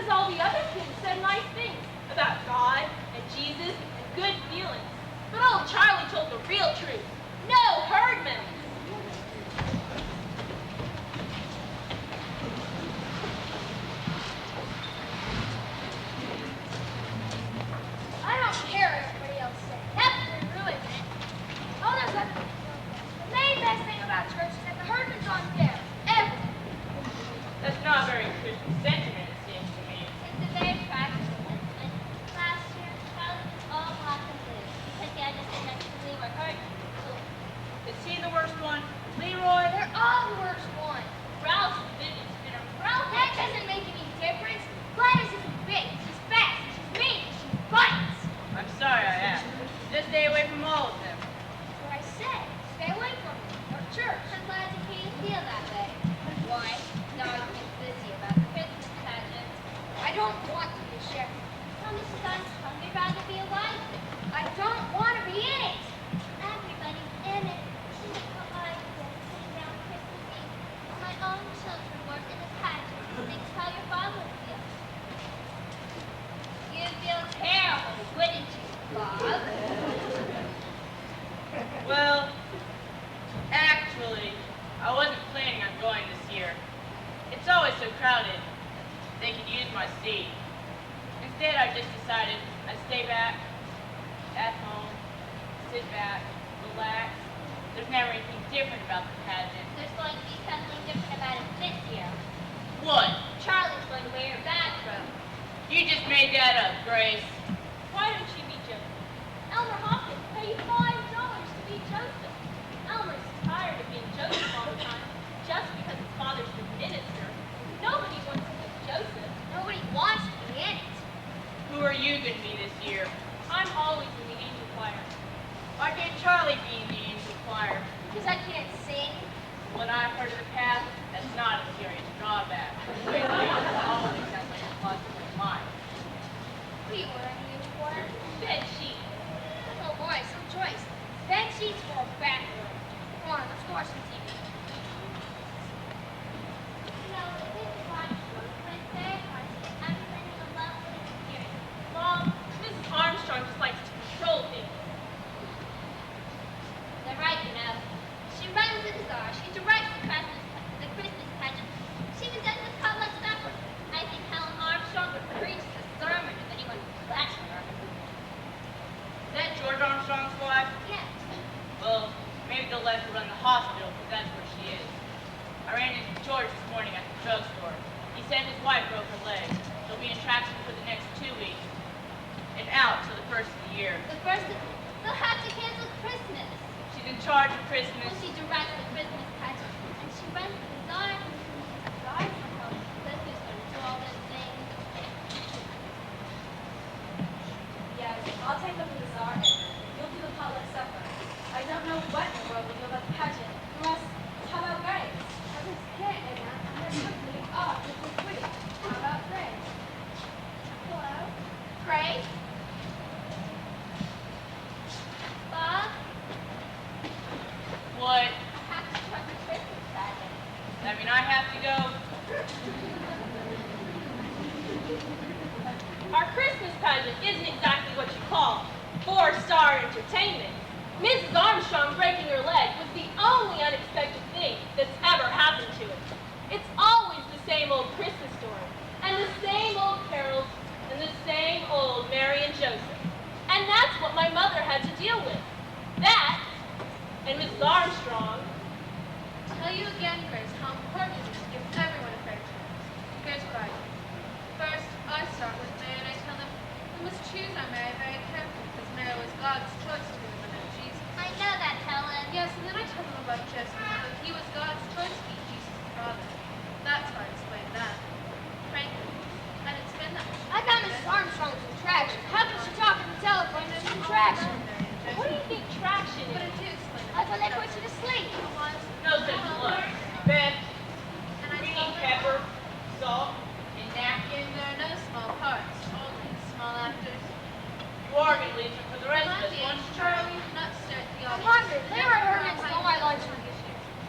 because all the other kids said nice things about God and Jesus and good feelings. But old Charlie told the real truth. No herd members. I don't care what everybody else says. That's what ruins it. Oh, there's other things. The main best thing about church is that the herdman's on there. Everything. That's not very Christian sentiment, it seems to me. It's a very practical sentiment. Last year, Charlie was all black and blue because he had to sit next to Leroy Hardman in school. Is he the worst one? Leroy? They're all the worst one. Ralph's Vivian's bitter. Ralph, that doesn't make any difference. Gladys isn't big. She's fast. She's mean. She bites. I'm sorry I asked. Just stay away from all of them. That's what I said. Stay away from them. Or church. I'm glad to hear you feel that way. Why? Now I've been busy about the Christmas pageant. I don't want to be a sheriff. Oh, Mrs. Armstrong, you'd rather be a wife. I don't want to be in it. Everybody's in it. Look how I feel sitting down on Christmas Eve. My own children work in the pageant. Think how your father would feel. You'd feel terrible, wouldn't you, Bob? Well, actually, I wasn't planning on going this year. It's always so crowded. They could use my seat. Instead, I just decided I'd stay back, at home, sit back, relax. There's never anything different about the pageant. There's going to be something different about it this year. What? Charlie's going to wear a bathrobe. You just made that up, Grace. Why don't you be Joseph? Elmer Hopkins paid $5 to be Joseph. Elmer's tired of being Joseph all the time, just because his father's the minister. Nobody wants to be Joseph. Nobody wants to be in it. Who are you going to be this year? I'm always in the angel choir. Why can't Charlie be in the angel choir? Because I can't sing. What I've heard of the past, that's not a serious drawback. It always sounds like a positive mind. We were in the choir. Bed sheet. Oh boy, some choice. Bed sheets for a bathroom. Come on, let's go watch some TV. You know, it is wonderful, but it's very hard to get everybody in a lovely experience. Mom, Mrs. Armstrong just likes to control things. They're right, you know. She runs the bazaar. She directs the Christmas pageant. She even does the potluck supper. I think Helen Armstrong would preach the sermon if anyone flashed her. Is that George Armstrong's wife? Yes. Well, maybe they'll let her run the hospital, because that's where she is. I ran into George this morning at the drugstore. He said his wife broke her leg. She'll be in traction for the next 2 weeks. And out till the first of the year. They'll have to cancel Christmas. She's in charge of Christmas. Well, she directs the Christmas pageant. And she runs the bazaar. Bazaar somehow. That's who's going to do all those things. Yes, I'll take up the bazaar and you'll do the potluck supper. I don't know what in the world we'll do about the pageant. Unless, how about Grace? I just can't, Edna. I'm going to quickly off with the quiz. How about Grace? Hello? Grace? Bob? What? I have to run the Christmas pageant. I mean, I have to go. Our Christmas pageant isn't exactly what you call 4-star entertainment. Mrs. Armstrong breaking her leg was the only unexpected thing that's ever happened to it. It's always the same old Christmas story, and the same old carols, and the same old Mary and Joseph. And that's what my mother had to deal with. That, and Mrs. Armstrong. Tell you again, Grace, how important it is to give everyone a fair chance. Here's what I do. First, I start with Mary and I tell them we must choose our Mary very carefully because Mary was God's choice to be the mother of Jesus. I know that, Helen. Yes, and then I tell them about Joseph, that he was God's choice to be Jesus' father. That's how I explain that. Frankly, and it's been that. I thought Mrs. Armstrong was in traction. How could she talk on the telephone when she's in traction? What do you think traction But I is? do explain it. I thought they put you to sleep. No such luck. Beth, And I we tell need them pepper, salt, and napkins. there are no small parts, only small actors. You are going to leave some for the rest of us, won't you, Charlie? Not start the I'm audience. hungry. Leroy Herman stole my lunch.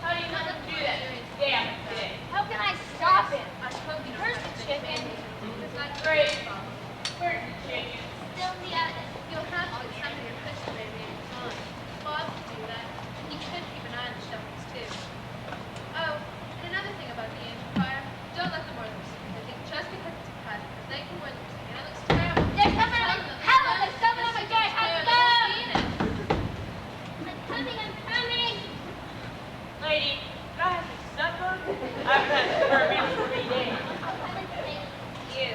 How do you not do that? Damn it, today. How can I stop him? I hope you don't First have the to chicken, Great, Mom. Where's the chicken? Still in the oven. You'll have to get somebody to push the baby in time. Bob can do that. You could keep an eye on the shovels, too. Oh, and another thing about the angel fire, don't let them wear lipstick. They think just because it's a pageant, that they can wear lipstick, and it looks terrible. There's someone on the hell, there's someone on my gate. I have to go. I'm coming. Lady, can I have some supper? I haven't had supper in 3 days. I'll come and stay with you.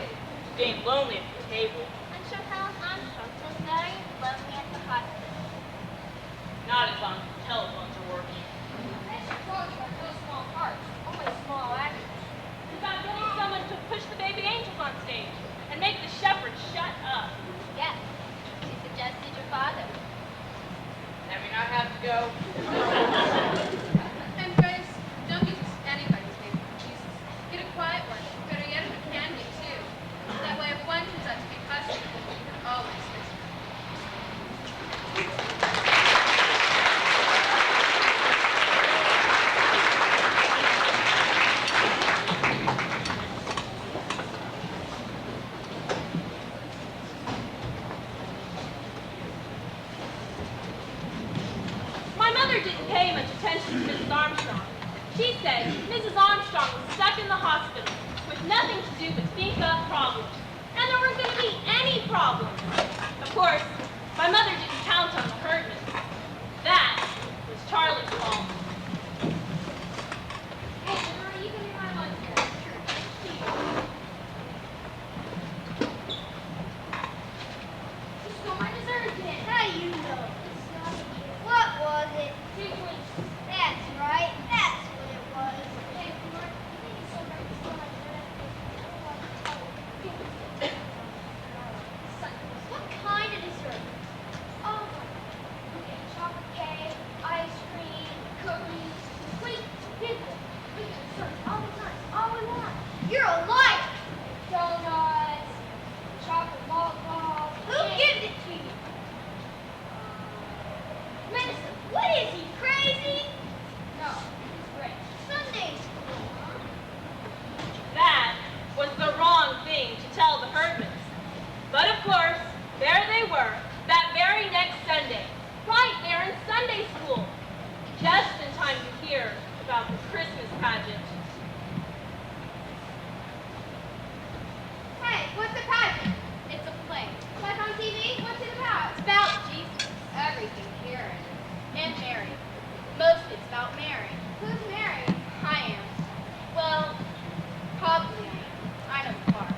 Being lonely at the table. I'm sure Helen Armstrong feels very lonely at the hospital. Not as long as the telephones are working. This drugs have no small parts, only small actors. It's about getting someone to push the baby angels on stage and make the shepherds shut up. Yes, she suggested your father. That mean I have to go? And Grace, don't use anybody's baby for Jesus. Get a quiet one. Better yet, if it can be, too. That way, if one turns out to be custody, you can always fix it. My mother didn't pay much attention to Mrs. Armstrong. She said Mrs. Armstrong was stuck in the hospital with nothing to do but think up problems. And there weren't going to be any problems. Of course, my mother didn't count on the Herdman. That was Charlie's fault. Hey, Henry, you can be my lunch here. You stole my dessert again. How do you know? It's not you. What was it? 2 weeks. That's right. That's what it was. Hey, Henry, you think it's so great to steal my dessert? What kind of dessert? Oh my God. We get chocolate cake, ice cream, cookies, sweet pizza. We get desserts all the time, all we want. You're a liar. Donuts, chocolate balls. Who gives it to you? Minister, what is he, crazy? No, he's great. Sunday school, huh? That was the wrong thing to tell the Herdmans. But of course, there they were, that very next Sunday, right there in Sunday school, just in time to hear about the Christmas pageant. Hey, what's the pageant? It's a play. Like on TV? What's it about? It's about Jesus. Everything here and Mary. Mostly it's about Mary. Who's Mary? I am. Well, probably I am. I know the part.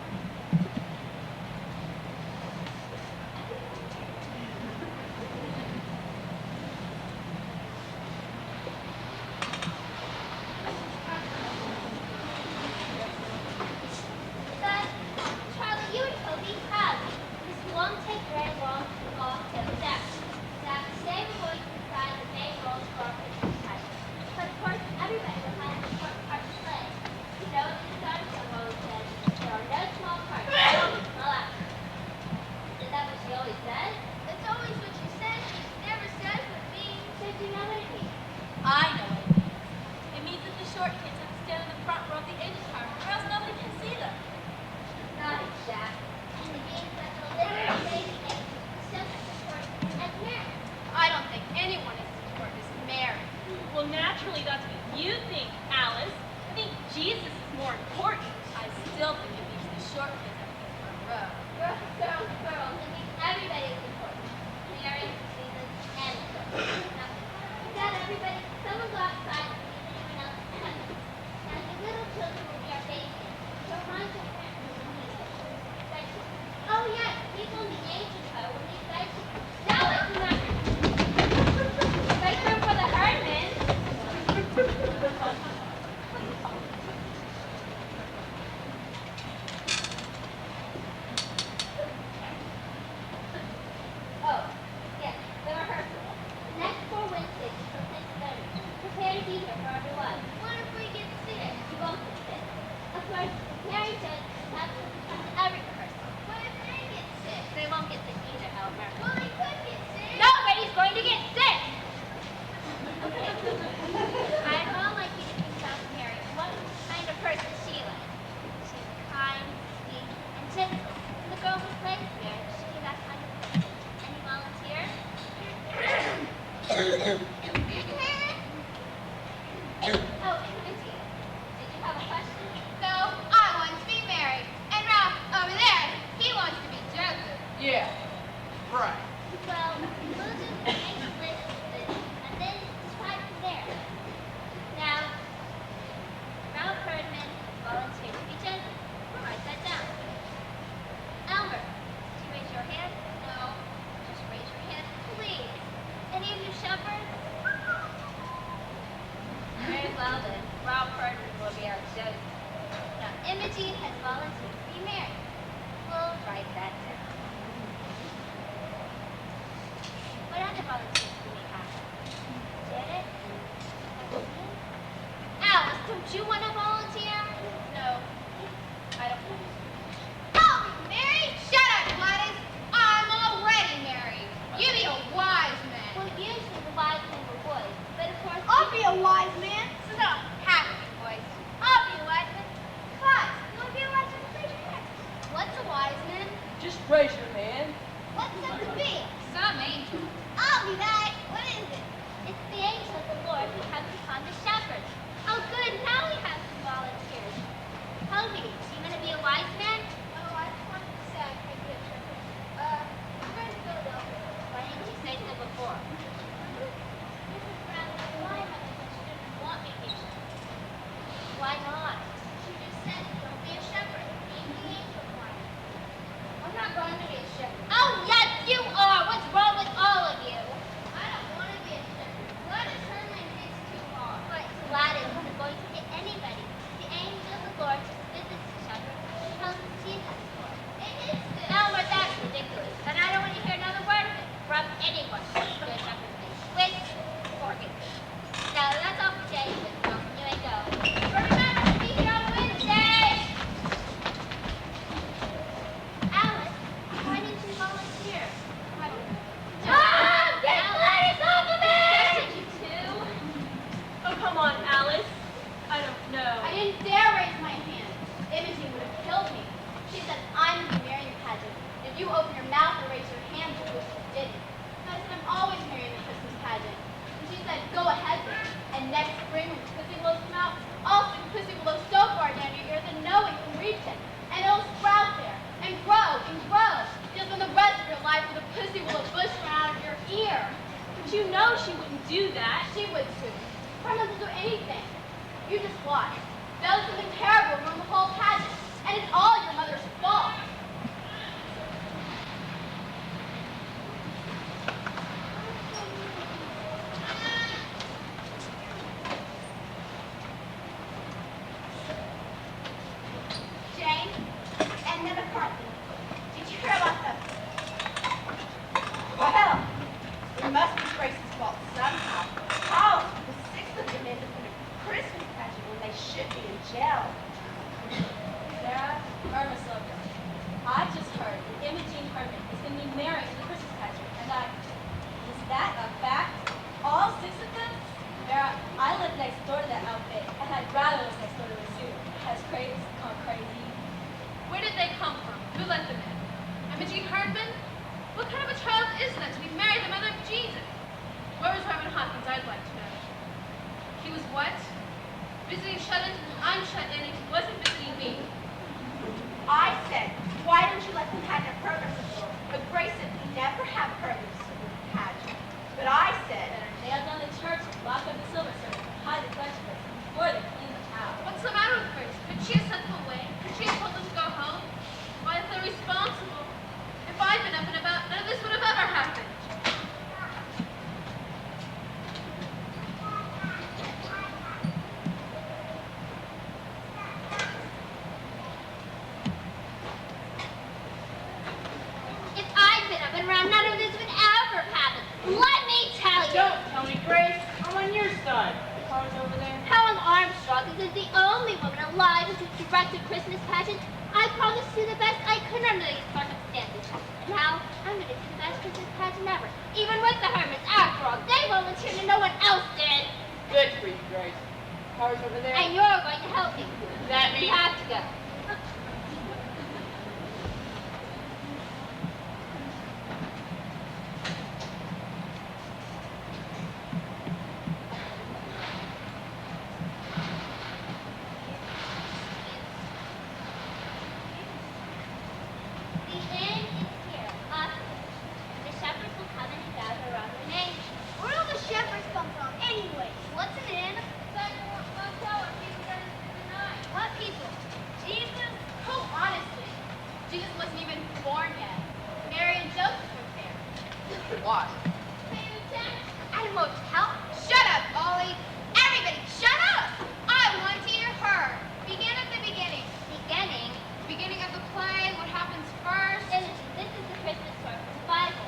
Yeah, right. Well, we'll just make a list of this and then try from there. Now, Ralph Herdman volunteered to be judge. Write that down. Elmer, did you raise your hand? No. Just raise your hand, please. Any of you shepherds? Very well then. Ralph Herdman will be our judge. Now, Imogene has volunteered to be married. We'll write that down. What other volunteers do we have? Janet? Kathleen? Alice, don't you want to volunteer? No, I don't want to. I'll be married. Shut up, Gladys. I'm already married. You be a wise man. Well, usually the wise men were boys, but of course... I'll be a wise man. So don't have to be boys. I'll be a wise man. Guys, you want to be a wise man? Raise your hand. What's a wise man? Just raise your hand. What's that to be? Some angel. I'll be that. What is it? It's the angel of the Lord who comes upon the shepherds. Oh, good. Now we have some volunteers. Toby, do you want to be a wise man? Oh, I just wanted to say I can't be a shepherd. I'm going to Philadelphia. Why didn't you say so before? Mrs. Brown, why am I said she didn't want me to be a shepherd? Why not? She just said, don't be a shepherd. Be the angel one. I'm not going to be a shepherd. Oh, yes, you are. What's wrong with all of you? I don't want to be a shepherd. Gladys Herman hits too hard. But Gladys isn't going to hit anybody. The angel of the Lord just visits the shepherds and tells them Jesus is Lord. It is this. Elmer, that's ridiculous. And I don't want to hear another word of it from anyone. The shepherds may switch or get sick. Now, that's all for today. You may go. But remember to be here on Wednesday! Alice, why didn't you volunteer? Ah, get Gladys off of me! Did you too? Oh, come on, Alice. I don't know. I didn't dare raise my hand. Imogene would have killed me. She said, I'm going to be marrying the pageant. If you open your mouth or raise your hand, you wish you didn't. And I said, I'm always marrying the Christmas pageant. And she said, go ahead then. And next spring, when the pussy willows come out, I'll stick pussy willows so far down your ear that no one can reach it. And it'll sprout there and grow and grow. You'll spend the rest of your life with a pussy willow bush growing out of your ear. But you know she wouldn't do that. She would too. Her doesn't do anything. You just watch. There'll be something terrible ruin the whole pageant. And it's all your mother's fault. Jane and Ned McCarthy, did you hear about them? Well, it must be Grace's fault somehow. How the six of them ended up in a Christmas pageant when they should be in jail. Sarah, Irma Silver. I just heard that Imogene Herman is going to be married to the Christmas pageant, and is that a fact? All six of them? Vera, I live next door to that outfit, and I'd rather live next door to a zoo. Has Grace gone crazy? Where did they come from? Who let them in? Imogene Herdman? What kind of a child is that to be married to the mother of Jesus? Where was Reverend Hopkins, I'd like to know. He was what? Visiting shut-ins, and I'm shut in, and he wasn't visiting me. I said, why don't you let them have their programs before? But Grace said we never have programs with the pageant. But I said, Nail down the church and lock up the silver servant and hide the collection plates before they clean the house. What's the matter with Grace? Could she have sent them away? Could she have told them to go home? Why, if they're responsible, if I'd been up and about, none of this would have ever happened. If I'd been up and around, none of this would ever happen. Let me tell you. Don't tell me, Grace. I'm on your side. The car's over there. Helen Armstrong is the only woman alive who could direct a Christmas pageant. I promised to do the best I could under these circumstances. And now, I'm going to do the best Christmas pageant ever. Even with the Hermits. After all, they volunteered and no one else did. Good for you, Grace. Car's over there. And you're going to help me. That You means have to go. The end is here. I Why? At a motel? Shut up, Ollie. Everybody, shut up. I want to hear her. Begin at the beginning. Beginning. Beginning of the play, what happens first? This is the Christmas story from the Bible.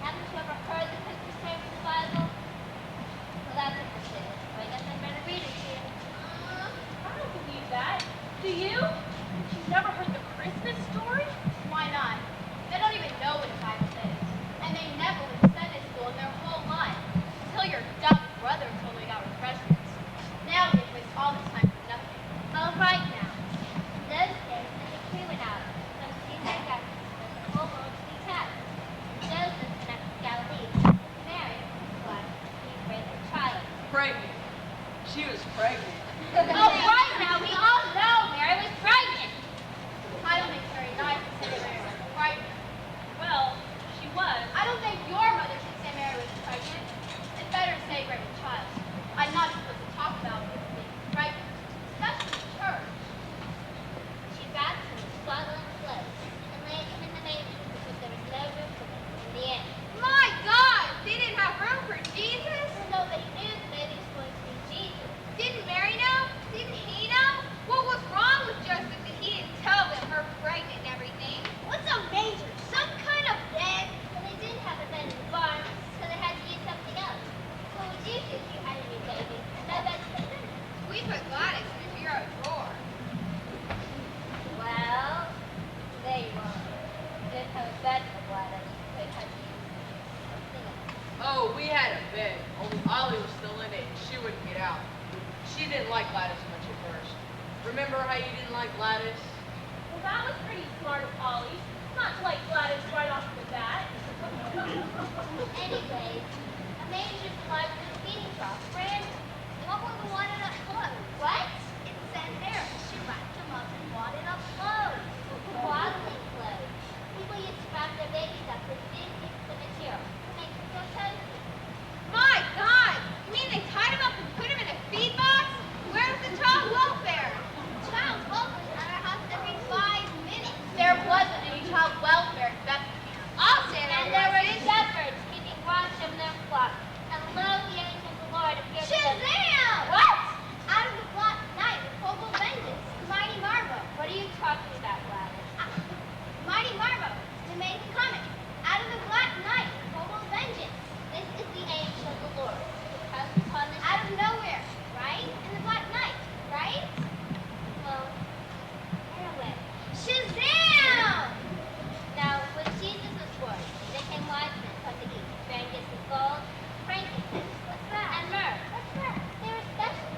Haven't you ever heard the Christmas story from the Bible? Well, that's interesting. So I guess I better read it to you. I don't believe that. Do you? You've never heard the Christmas story? Why not? They don't even know what the Bible is. And they never went to Sunday school in their whole life. Until your dumb brother told me about refreshments. Now they waste all this time for nothing. All right now. In those days, a decree went out from Caesar Augustus that the whole world should be taxed. Joseph went up to Galilee. Mary, his wife, gave birth to a child. Pregnant. She was pregnant. Oh, right now, we all know Mary was pregnant. I don't think very nice to say Mary was pregnant. Well, she was. I don't think your mother should say Mary was pregnant. It's better to say pregnant child. I'm not supposed to talk about people being pregnant, especially in church. She wrapped him in swaddling clothes and laid him in the manger because there was no room for them in the inn. My God! They didn't have room for Jesus? Nobody knew the baby was going to be Jesus. Didn't Mary know? Didn't he know? What was wrong with Joseph that he didn't tell them her pregnant and everything? What's a manger? Some kind of bed? Well, they didn't have a bed in the barn, so they had to use something else. What would you do if you had a new baby? No bed to put them in. We put Gladys in a bureau drawer. Well, there you are. You didn't have a bed for Gladys, so you had to use something else. Oh, we had a bed. Only Ollie was still in it and she wouldn't get out. She didn't like Gladys much at first. Remember how you didn't like Gladys? Well, that was pretty smart of Ollie. Not to like Gladys right off the bat. Anyways, a manger supplied with a feeding trough, brand new. And what was the one in up clothes? What? It said there. She wrapped them up and wadded up clothes. Swaddling clothes. People used to wrap their babies up with big pieces of material to make them feel cozy. My God! You mean they tied him up and put him in a feed box? Where's the child welfare? Child welfare at our house every 5 minutes. There wasn't any child welfare in Bethlehem. I'll say And there were shepherds keeping watch over their flock. And lo, the angel of the Lord appeared to them. Shazam! What? Out of the black night, the Cobalt Vengeance, Mighty Marvo. What are you talking about, Gladys? Mighty Marvo, the main comic. Out of the black night, the Cobalt Vengeance. This is the angel of the Lord, who comes upon the Out of nowhere, right? In the black night, right? Well, anyway. Shazam! Now, when Jesus was born, there came wise men from the east, bearing gifts of gold, frankincense, What's that? and myrrh. What's that? They were special.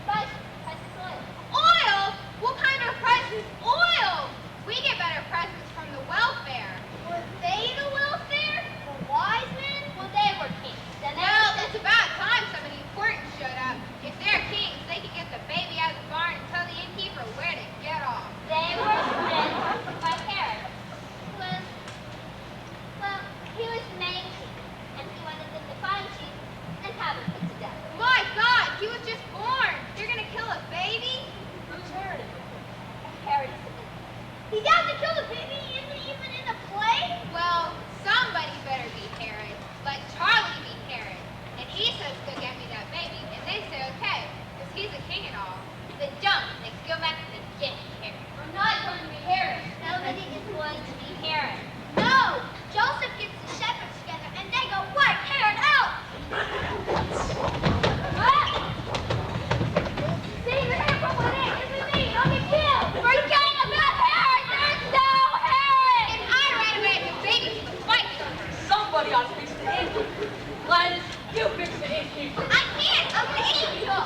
Spices, precious oil. Oil? What kind of presents? Oil! We get better presents from the welfare. Were they the welfare? The wise men? Well, they were kings. And they Well, were it's about time somebody important showed up. If they're kings, they can get the baby out of the barn and tell the innkeeper where to get off. They were sent by Herod, who was, well, he was the main king, and he wanted them to find Jesus and have him put to death. My God, he was just born. They're gonna kill a baby? Who's Herod? Herod is the He's out to kill the baby? Isn't he even in the play? Well, somebody better be Herod. Let Charlie be Herod. And he says, go get me that baby. And they say, okay, because he's a king and all. Then don't. They go back and they get Herod. I'm not going to be Herod. Nobody is going to be Herod. No! Joseph gets the shepherds together and they go wipe Herod out! Ah! See, you're going to put one in. This is me. I'll get killed. Forget about Herod. There's no Herod. And I ran away at the baby to the fight. Somebody ought to fix the engine. Gladys, you fix the engine. I can't! I'm an angel!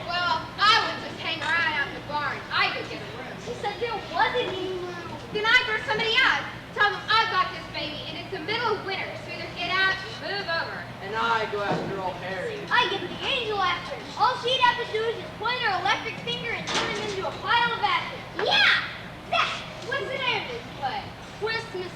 Well, I would just hang around out in the barn. I could get a room. She said there wasn't any room. Then I throw somebody out. Tell them I've got this baby and it's the middle of winter, so either get out or move over. And I go after old Harry. I get the angel after him. All she'd have to do is just point her electric finger and turn him into a pile of ashes. Yeah! That! What's the name of this play? Christmas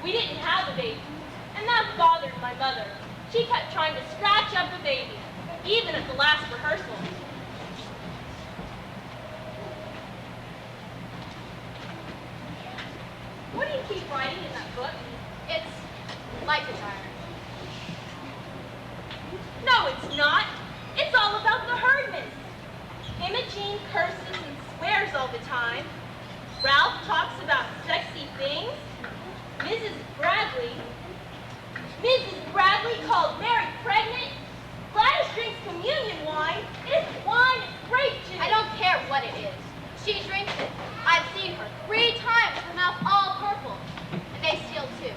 We didn't have a baby, and that bothered my mother. She kept trying to scratch up a baby, even at the last rehearsal. What do you keep writing in that book? It's like a diary. No, it's not. It's all about the Herdmans. Imogene curses and swears all the time. Ralph talks about sexy things. Mrs. Bradley called Mary pregnant. Gladys drinks communion wine. It isn't wine, it's grape juice. I don't care what it is. She drinks it. I've seen her 3 times, her mouth all purple. And they steal too.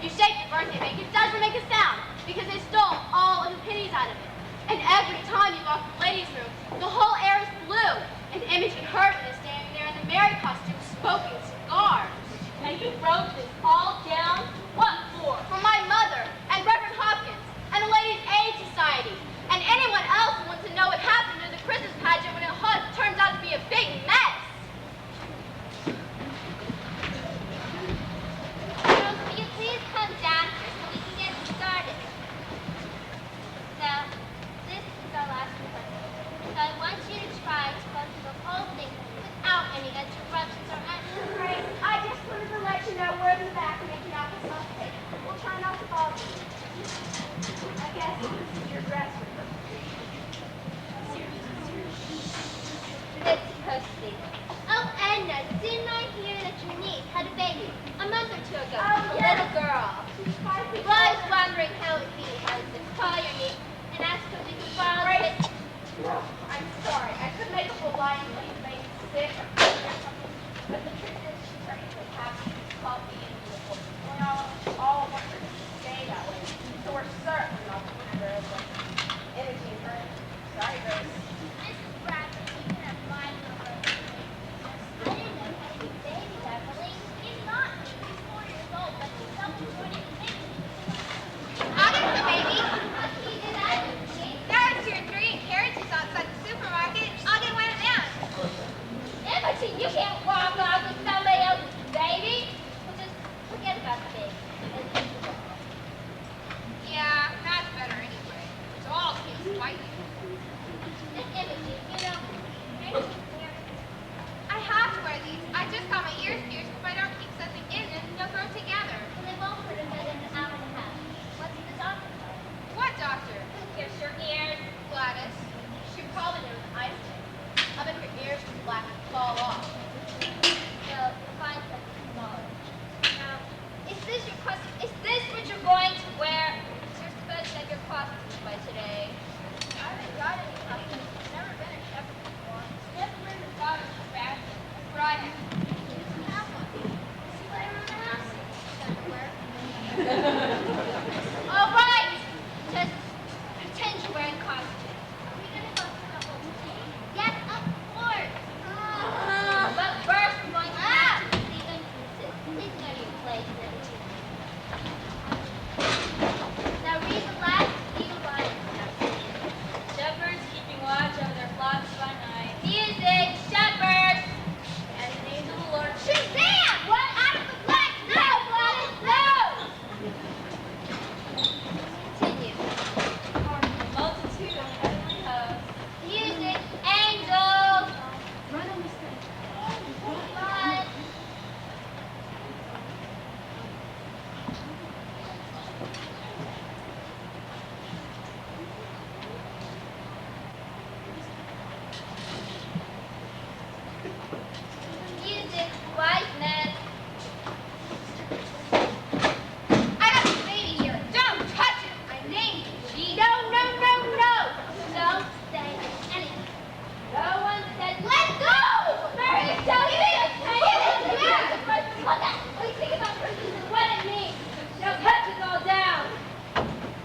You shake the birthday cake, it doesn't make a sound because they stole all of the pennies out of it. And every time you walk the ladies' room, the whole air is blue. And Imogen Herdman is standing there in the Mary costume smoking cigars. And you wrote this all down? What for? For my mother, and Reverend Hopkins, and the Ladies' Aid Society, and anyone else who wants to know what happened to the Christmas pageant when it turns out to be a big mess. Girls, will you please come down here so we can get started? Now, this is our last rehearsal. So I want you to try to go through the whole thing without any interruptions or Great. I just wanted to let you know we're in the back making out the cake. We'll try not to bother you. I guess this is your dress rehearsal. It's supposed to be. Oh, Edna, didn't I hear that your niece had a baby a month or 2 ago? Oh, A yes. little girl. She's 5 weeks Well, I was old. wondering how it would be to have to call your niece and ask if we could borrow Great. it. No, I'm sorry. I couldn't make a whole line and leave the baby sick or something. But the truth is, she's perfectly happy. She's called me into the court. We all want her to stay that way. So we're certainly not the kind of Imogene Herdman. Sorry, Grace. Mrs. Bradford, you can have my number. I didn't know how to be baby, Beverly. He's not. He's 4 years old, but he's self-employed and baby. I'll get the baby. How can you do that? There are 2 or 3 carriages outside the supermarket. I'll get one of them. Imogen, you can't walk off with somebody else's baby. Well, just forget about the baby. Yeah, that's better anyway. Dolls can't fight you. Miss Imogen, you know, I have to wear these. I just got my ears pierced. If I don't keep something in them, they'll grow together. and they won't hurt him in an hour and a half. What's the doctor? What doctor? Pierce your ears. Gladys. She probably knows ice cream. I bet her ears are black and fall off. So, you'll find something smaller. Now, is this your costume? Is this what you're going to wear? You're supposed to have your costumes by today. I haven't got any costumes. I've never been a shepherd before. Never been a father for fashion. That's what I have. You don't have one. See what everyone else is gonna wear. All right! Just pretend you're wearing costumes. Are we going to go through the whole thing? Yes, of course. But first, we're going to have to see the entrances. Please go to your places. Now read the last few lines. Shepherds keeping watch over their flocks by night. Music, shepherds. And an angel of the Lord. Shazam! What? Out of the black? No, Gladys, no! Continue. Multitude of heavenly hosts. Music, angels. But music, wise men. I got the baby here. Don't touch it. I named it Jesus. No, no, no, no. Don't say anything. No one said, let go! Mary, tell me this. Look at please think about Christmas and what it means. Now cut this all down.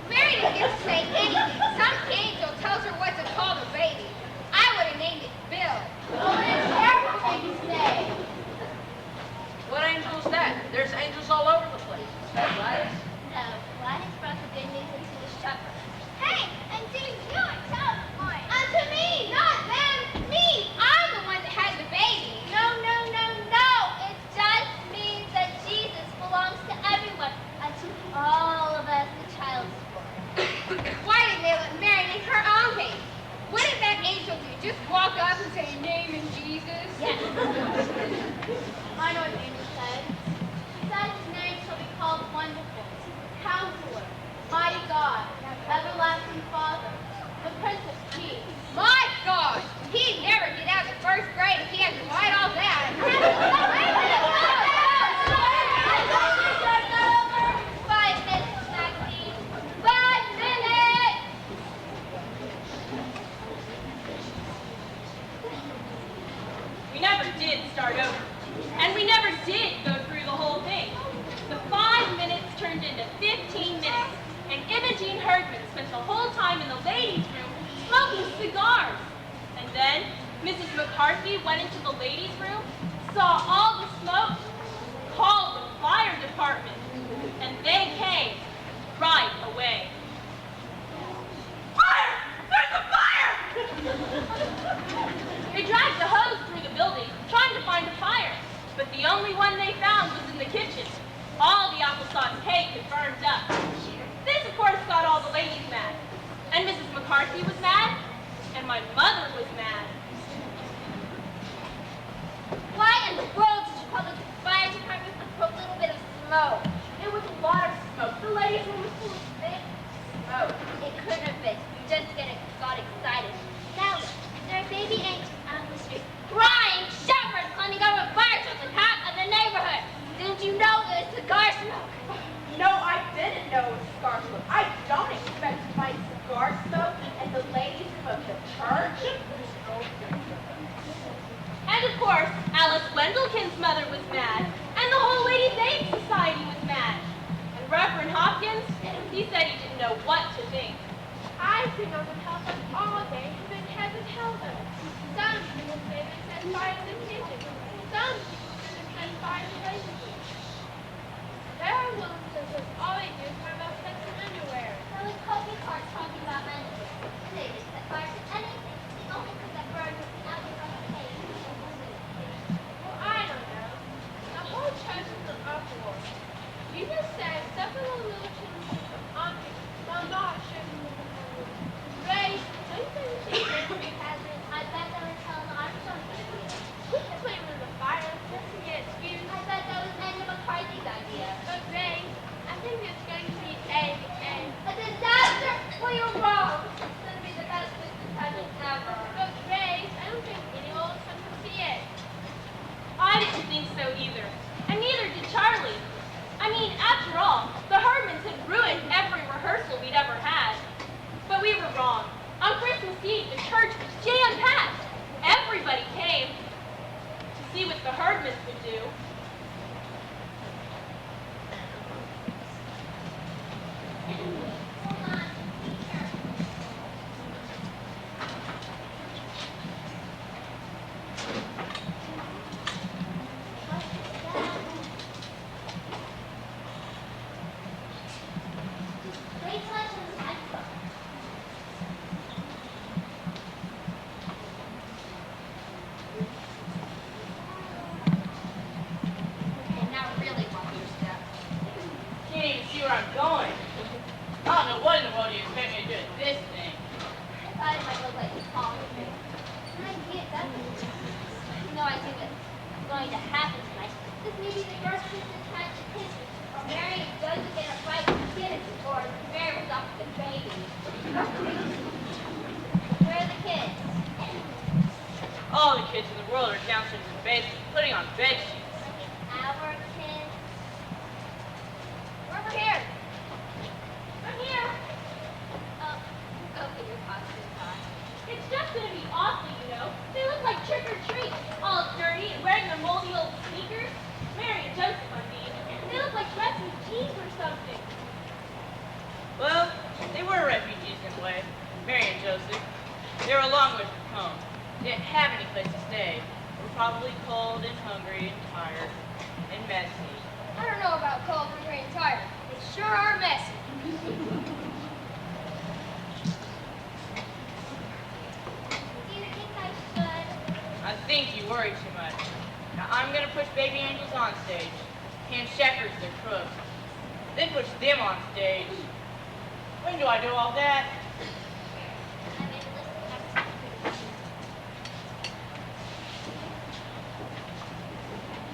Mary didn't get to say anything. Some angel tells her what to call the baby. I would have named it Bill. Oh, what a terrible thing to say. What angel is that? There's angels all over the place. Is that Gladys? No, Gladys brought the good news into the shepherd. Hey, and didn't you tell us mine? Unto me, not them, me. I'm the one that had the baby. No, no, no, no. It just means that Jesus belongs to everyone, ladies' room, saw all the smoke, called the fire department, and they came right away. Fire! There's a fire! They dragged a hose through the building, trying to find a fire, but the only one they found was in the kitchen. All the applesauce cake had burned up. This, of course, got all the ladies mad. And Mrs. McCarthy was mad, and my mother was mad. Why in the world did you call the fire department for a little bit of smoke? It was a lot of smoke. The ladies' room was full of thick smoke. It couldn't have been. You just got excited. Now look, there are baby angels out in the street, crying, shepherds climbing over fire trucks and half of the neighborhood. Didn't you know it was cigar smoke? No, I didn't know it was cigar smoke. I don't expect to find cigar smoke in the ladies' room of the church. And of course, Alice Wendelkin's mother was mad, and the whole Ladies' Aid Society was mad. And Reverend Hopkins, he said he didn't know what to think. I've been on the telephone all day and been haven't held them. Some people say they set fire in the kitchen. Some people say they set fire in the ladies' room. There are women that says all they do is talk about sex and underwear. There was Kobe cards talking about men. They just set fire to anything. The only thing that burned was the apple from the cake. Well, I don't know. The whole church is an uproar. Jesus said, suffer the little children on me, while not shouldn't Ray, don't you think we should get the hazard? I bet they were telling the Armstrong family. We can blame it on the fire. Let's get excused. I bet that was Andrew McCarthy's idea. But Ray, I think it's going to be A disaster! Well, you're wrong. It's going to be the best Christmas present ever. But Ray, I don't think anyone will come to see it. I didn't think so either, and neither did Charlie. I mean, after all, the Herdmans had ruined every rehearsal we'd ever had. But we were wrong. On Christmas Eve, the church was jam-packed. Everybody came to see what the Herdmans would do. Hold on, teacher. Wait till I turn the lights on. Okay, now really watch your step. Can't even see where I'm going. I don't know what in the world you expect me to do at this thing. I thought it might look like a palm tree. An idea, doesn't it? No idea what's going to happen tonight. This may be the first Christmas time in history, or Mary and Joseph get a fight to get it, or Mary was off with the baby. Where are the kids? All the kids in the world are downstairs in the basement putting on bed sheets. Our kids. We're here. I'm here. Oh, okay, your costume's on. It's just going to be awful, you know. They look like trick-or-treat, all dirty and wearing their moldy old sneakers. Mary and Joseph, I mean. They look like refugees or something. Well, they were refugees in a way. Mary and Joseph. They were a long way from home. They didn't have any place to stay. They were probably cold and hungry and tired and messy. I don't know about cold, hungry, and tired. They sure are messy. Do you think I should? I think you worry too much. Now I'm gonna push baby angels on stage, hand shepherds their crooks, then push them on stage. When do I do all that? I made a list of activities.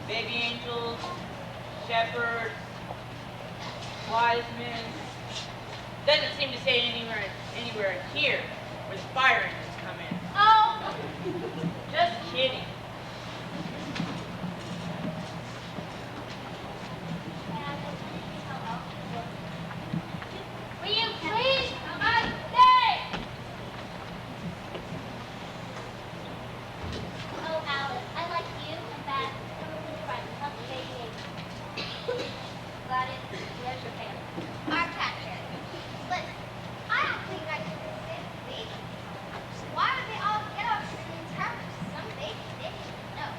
Baby angels, shepherds, wise men. Doesn't seem to say anywhere in here where the fire engines come in. Oh! Just kidding. Will you please come on stage? Oh, Alice, I like you and that. Come with me, friend. Help the baby angel. Gladys, where's your pants? Our catcher. Listen, I don't think I should resist baby. Why would they all get up in terms? Some baby they should know.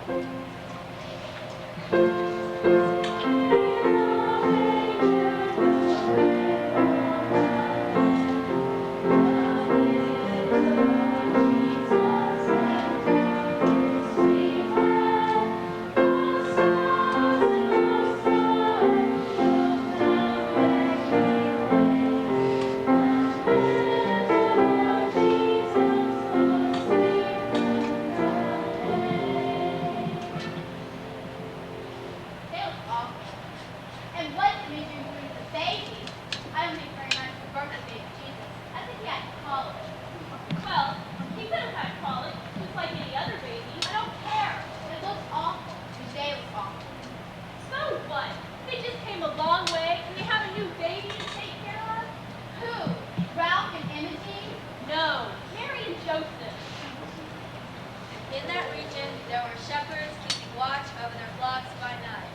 They look awful. And what did they do with the baby? I don't think very nice for birthday baby Jesus. I think he had colic. Well, he could have had colic, just like any other baby. I don't care. It looks awful. And they look awful. So what? They just came a long way, and they have a new baby to take care of? Who? Ralph and Imogen? No, Mary and Joseph. In that region, there were shepherds keeping watch over their flocks by night.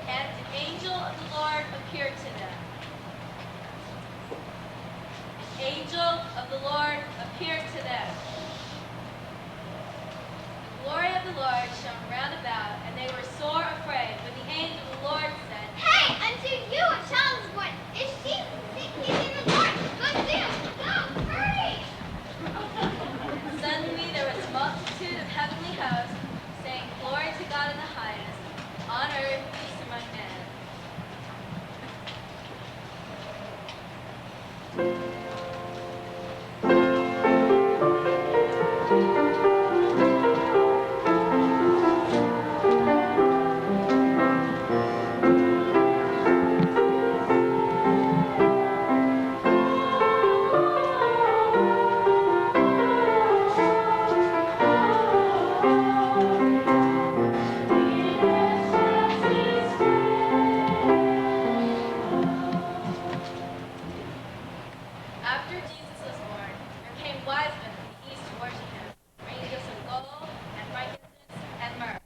And an angel of the Lord appeared to them. An angel of the Lord appeared to them. The glory of the Lord shone round about, and they were sore afraid. But the angel of the Lord said, Hey, unto you a child is born. Is Jesus? He's in the Lord. Go soon. Go, hurry. Suddenly there was a multitude of heavenly hosts, saying, Glory to God in the highest, on earth peace among men. After Jesus was born, there came wise men from the east to worship him, bringing gifts of gold and frankincense and myrrh.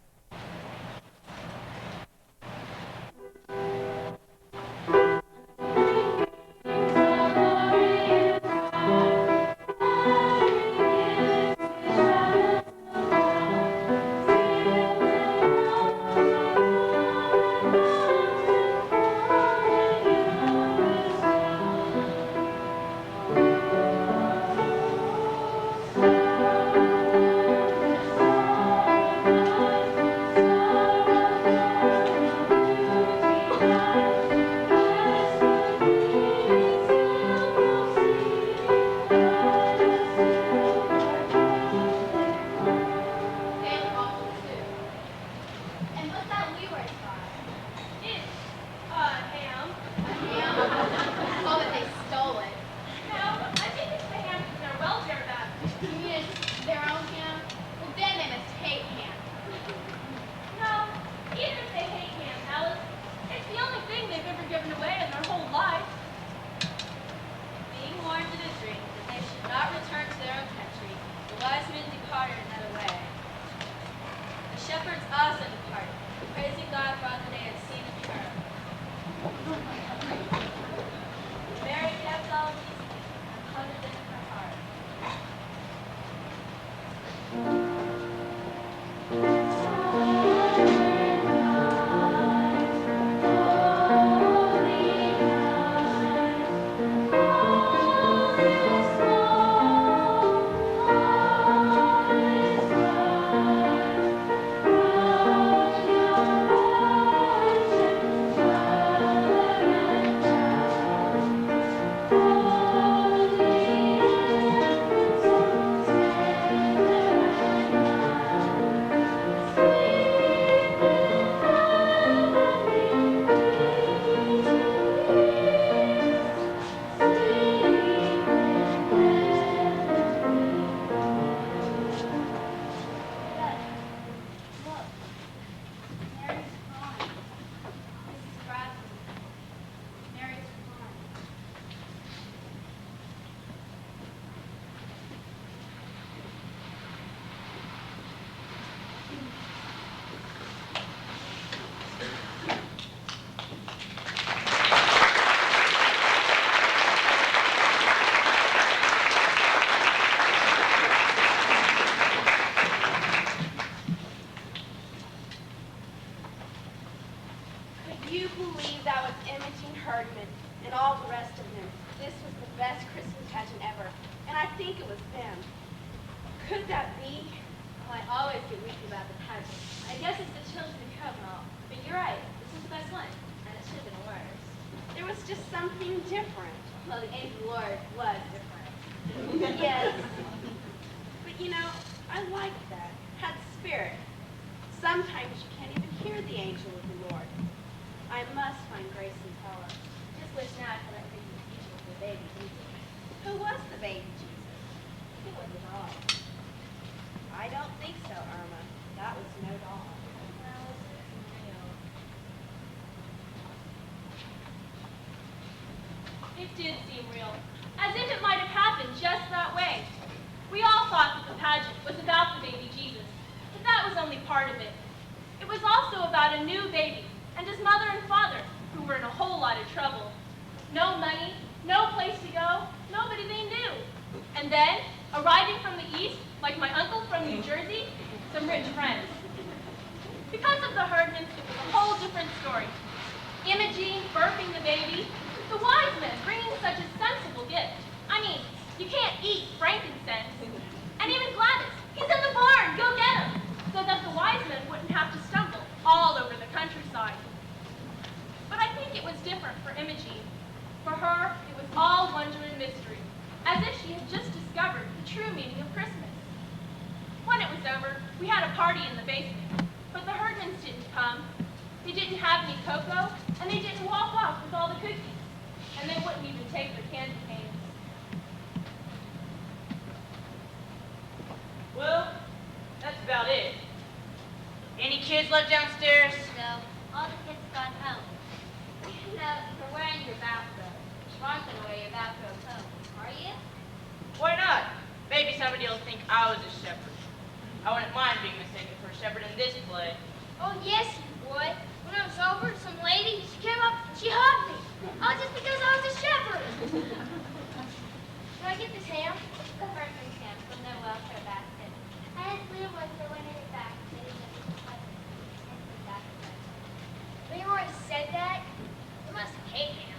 They look awful too. And what's that leeward side? It's, ham. A ham? Oh, but they stole it. No, I think it's the ham from their welfare basket. You mean it's their own ham? Well, then they must hate ham. No, even if they hate ham, Alice, it's the only thing they've ever given away in their whole life. Being warned in a dream that they should not return to their own country, the wise men departed another way. The shepherds also departed, praising God for all that they had seen and heard. Mary kept all these things and pondered them in her heart. Thank you. you believe that was Imogen Herdman and all the rest of them? This was the best Christmas pageant ever, and I think it was them. Could that be? Well, I always get weak about the pageant. I guess it's the children who come and all. But you're right. This was the best one. And it should have been worse. There was just something different. Well, the angel Lord was different. Yes. But you know, I liked that. Had spirit. Sometimes you can't even hear the angel of the Lord. I must find Grace and tell her. Just wish now I could let Gracie teach you the baby Jesus. Who was the baby Jesus? It was a doll. I don't think so, Irma. That was no doll. Well, it's real. It did seem real, as if it might have happened just that way. We all thought that the pageant was about the baby Jesus, but that was only part of it. It was also about a new baby and his mother and father, who were in a whole lot of trouble. No money, no place to go, nobody they knew. And then, arriving from the east, like my uncle from New Jersey, some rich friends. Because of the Herdmans, it was a whole different story. Imogene birthing the baby, the wise men bringing such a sensible gift. I mean, you can't eat frankincense. And even Gladys, he's in the barn, go get him, so that the wise men wouldn't have to stumble all over the countryside. But I think it was different for Imogene. For her, it was all wonder and mystery, as if she had just discovered the true meaning of Christmas. When it was over, we had a party in the basement, but the Herdmans didn't come. They didn't have any cocoa, and they didn't walk off with all the cookies, and they wouldn't even take the candy canes. Well, that's about it. Any kids left downstairs? No, all the kids have gone home. You know, you're wearing your bathrobe. You aren't going to wear your bathrobe home, are you? Why not? Maybe somebody will think I was a shepherd. I wouldn't mind being mistaken for a shepherd in this play. Oh, yes, you would. When I was over, some lady, she came up and she hugged me. Oh, just because I was a shepherd. Can I get this ham? The Berkeley camp from their welfare basket. I had little ones for when it back, sitting in the closet. And forgot to brush. Leroy said that. You must hate him.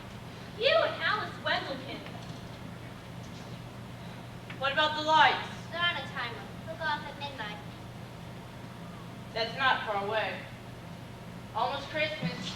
You and Alice Wendelkin. What about the lights? They're on a timer. They'll go off at midnight. That's not far away. Almost Christmas.